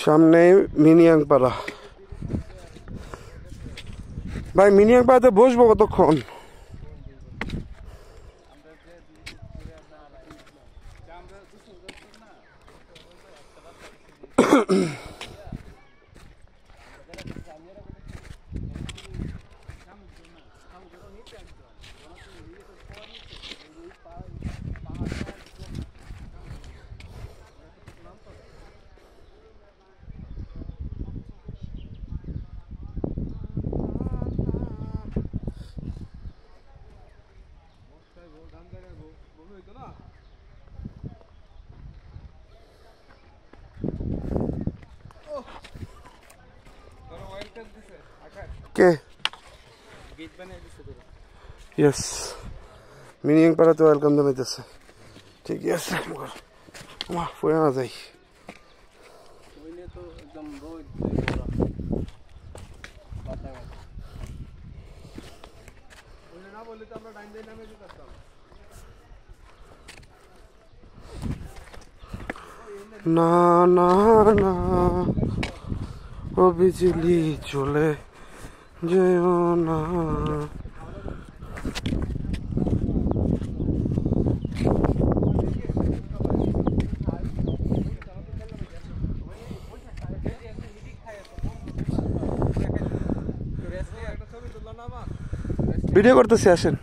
সামনে মিনিয়াংপাড়া। ভাই মিনিয়াংপাড়াতে বসবো কতক্ষণ? কে? ইয়েস, মিনিয়াংপাড়াতে ওয়েলকাম জানাইতেছে। ঠিকই আছে, মা পড়ে না যাই। না না না ও বিজলি চলে যেও না। ভিডিও করতেছি, আসেন।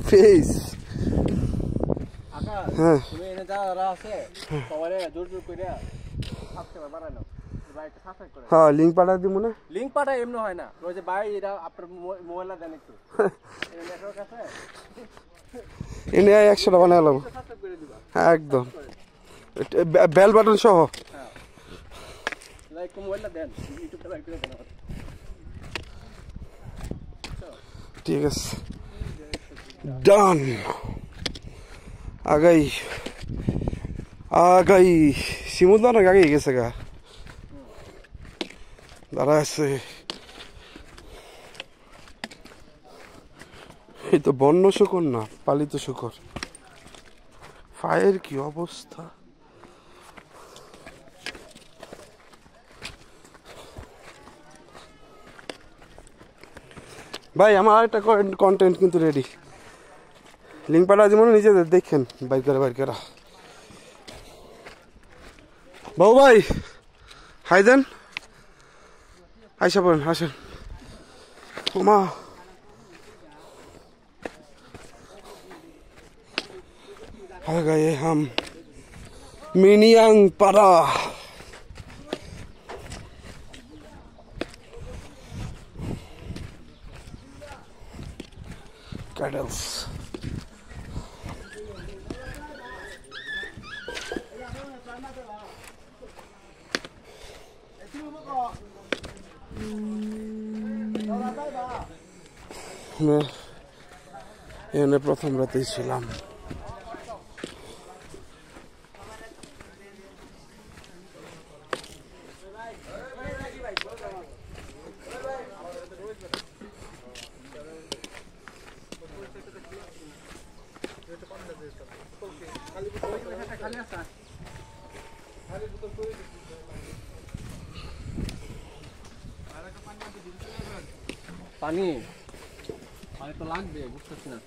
পেজ হ্যাঁ, হ্যাঁ লিঙ্ক পাঠা দিব না। লিঙ্ক পাঠা এমনি হয় না, ওই যে ভাই এটা আপনার মোবাইলে দেন একটু নেটওয়ার্ক আছে, এনে 100 টাকা বানালাম একদম, বেল বাটন সহ। হ্যাঁ লাইক মোবাইলে দেন, ইউটিউবে লাইক করে দেন। ঠিক আছে, ডান। আগাই আগাই সিমুদা না আগে গেছে গা, দাঁড়া আছে। এই তো বন্য শুকর না, পালিত শুকর। ফায়ের কি অবস্থা! ভাই আমার আরেকটা কন্টেন্ট কিন্তু রেডি। লিঙ্ক পাঠা যেমন নিজেদের দেখেন, বাইর করে বাবু ভাই হাই দেন, আইসা পড়েন, আসেন। ওমা গায়ে হাম মিনিয়াংপাড়া। ক্যাডেলস এখানে প্রথম রাতেই ছিলাম। পানি পানি তো লাগবে, বুঝতেছি না।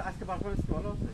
আজকে পারফরমেন্স ভালো আছে।